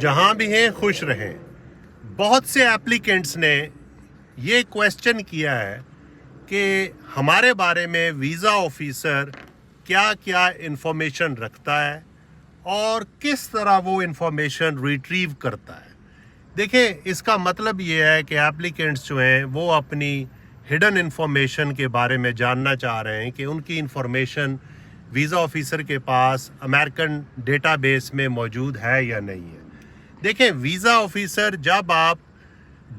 जहां भी हैं खुश रहें। बहुत से एप्लीकेंट्स ने ये क्वेश्चन किया है कि हमारे बारे में वीज़ा ऑफिसर क्या क्या इन्फॉर्मेशन रखता है और किस तरह वो इन्फॉर्मेशन रिट्रीव करता है। देखें, इसका मतलब ये है कि एप्लीकेंट्स जो हैं वो अपनी हिडन इन्फॉर्मेशन के बारे में जानना चाह रहे हैं कि उनकी इन्फॉर्मेशन वीज़ा ऑफिसर के पास अमेरिकन डेटाबेस में मौजूद है या नहीं है। देखें, वीज़ा ऑफिसर जब आप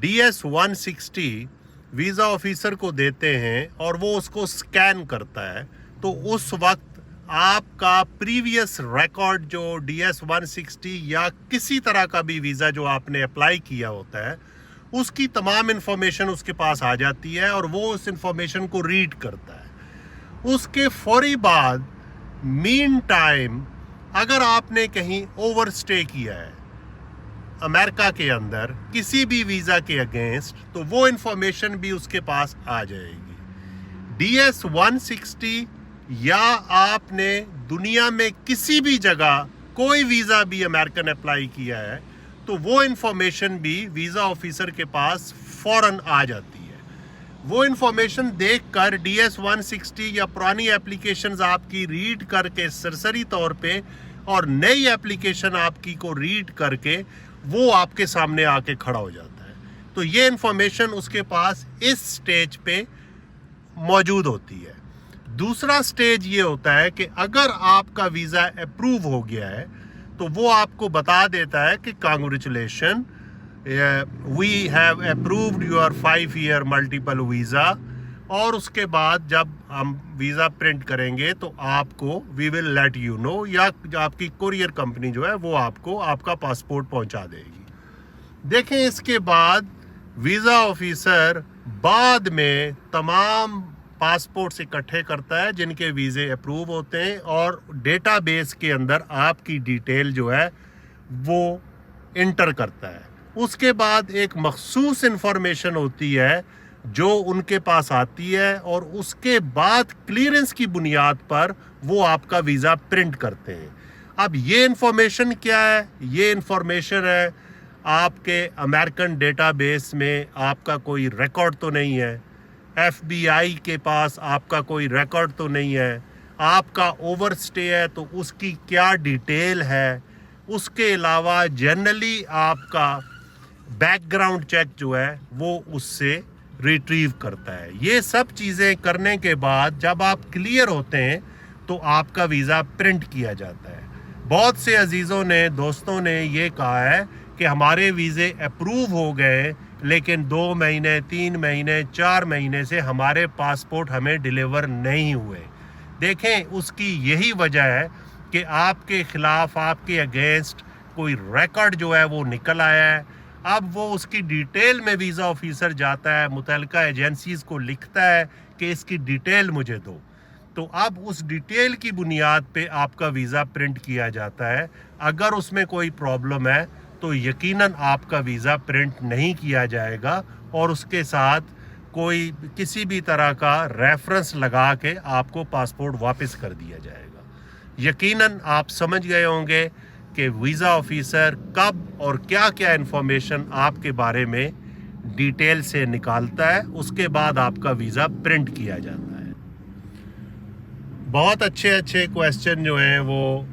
DS-160 वीज़ा ऑफिसर को देते हैं और वो उसको स्कैन करता है, तो उस वक्त आपका प्रीवियस रिकॉर्ड जो DS-160 या किसी तरह का भी वीज़ा जो आपने अप्लाई किया होता है, उसकी तमाम इन्फॉर्मेशन उसके पास आ जाती है और वो उस इन्फॉर्मेशन को रीड करता है। उसके फौरी बाद मीन टाइम अगर आपने कहीं ओवर स्टे किया है अमेरिका के अंदर किसी भी वीज़ा के अगेंस्ट, तो वो इन्फॉर्मेशन भी उसके पास आ जाएगी। DS-160 या आपने दुनिया में किसी भी जगह कोई वीज़ा भी अमेरिकन अप्लाई किया है, तो वो इन्फॉर्मेशन भी वीज़ा ऑफिसर के पास फ़ौरन आ जाती है। वो इन्फॉर्मेशन देखकर DS-160 या पुरानी एप्लीकेशंस आपकी रीड करके सरसरी तौर पे और नई एप्लीकेशन आपकी को रीड करके वो आपके सामने आके खड़ा हो जाता है। तो ये इन्फॉर्मेशन उसके पास इस स्टेज पे मौजूद होती है। दूसरा स्टेज ये होता है कि अगर आपका वीज़ा अप्रूव हो गया है तो वो आपको बता देता है कि congratulation, we have approved your 5-year multiple visa, और उसके बाद जब हम वीज़ा प्रिंट करेंगे तो आपको we will let you know, या आपकी कुरियर कंपनी जो है वो आपको आपका पासपोर्ट पहुंचा देगी। देखें, इसके बाद वीज़ा ऑफिसर बाद में तमाम पासपोर्ट्स इकट्ठे करता है जिनके वीज़े अप्रूव होते हैं और डेटाबेस के अंदर आपकी डिटेल जो है वो इंटर करता है। उसके बाद एक मखसूस इन्फॉर्मेशन होती है जो उनके पास आती है और उसके बाद क्लियरेंस की बुनियाद पर वो आपका वीज़ा प्रिंट करते हैं। अब ये इन्फॉर्मेशन क्या है? ये इन्फॉर्मेशन है आपके अमेरिकन डेटाबेस में आपका कोई रिकॉर्ड तो नहीं है, FBI के पास आपका कोई रिकॉर्ड तो नहीं है, आपका ओवर स्टे है तो उसकी क्या डिटेल है, उसके अलावा जनरली आपका बैकग्राउंड चेक जो है वो उससे रिट्रीव करता है। ये सब चीज़ें करने के बाद जब आप क्लियर होते हैं तो आपका वीज़ा प्रिंट किया जाता है। बहुत से अजीज़ों ने, दोस्तों ने ये कहा है कि हमारे वीज़े अप्रूव हो गए लेकिन 2 महीने, 3 महीने, 4 महीने से हमारे पासपोर्ट हमें डिलीवर नहीं हुए। देखें, उसकी यही वजह है कि आपके ख़िलाफ़, आपके अगेंस्ट कोई रिकॉर्ड जो है वो निकल आया है। अब वो उसकी डिटेल में वीज़ा ऑफिसर जाता है, मुतल्लिका एजेंसीज़ को लिखता है कि इसकी डिटेल मुझे दो, तो अब उस डिटेल की बुनियाद पे आपका वीज़ा प्रिंट किया जाता है। अगर उसमें कोई प्रॉब्लम है तो यकीनन आपका वीज़ा प्रिंट नहीं किया जाएगा और उसके साथ कोई किसी भी तरह का रेफरेंस लगा के आपको पासपोर्ट वापस कर दिया जाएगा। यकीनन आप समझ गए होंगे कि वीज़ा ऑफिसर कब और क्या क्या इन्फॉर्मेशन आपके बारे में डिटेल से निकालता है, उसके बाद आपका वीज़ा प्रिंट किया जाता है। बहुत अच्छे अच्छे क्वेश्चन जो हैं वो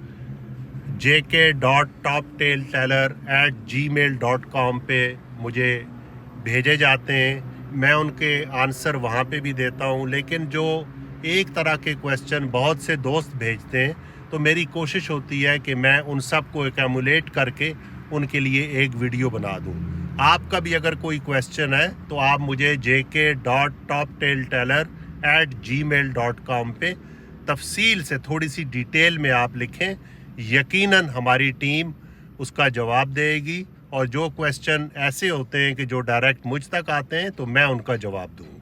jk.toptailteller@gmail.com पे मुझे भेजे जाते हैं। मैं उनके आंसर वहाँ पे भी देता हूँ, लेकिन जो एक तरह के क्वेश्चन बहुत से दोस्त भेजते हैं तो मेरी कोशिश होती है कि मैं उन सब को एक्यूमुलेट करके उनके लिए एक वीडियो बना दूं। आपका भी अगर कोई क्वेश्चन है तो आप मुझे jk.toptailteller@gmail.com पे तफसील से थोड़ी सी डिटेल में आप लिखें, यकीनन हमारी टीम उसका जवाब देगी। और जो क्वेश्चन ऐसे होते हैं कि जो डायरेक्ट मुझ तक आते हैं तो मैं उनका जवाब दूँगा।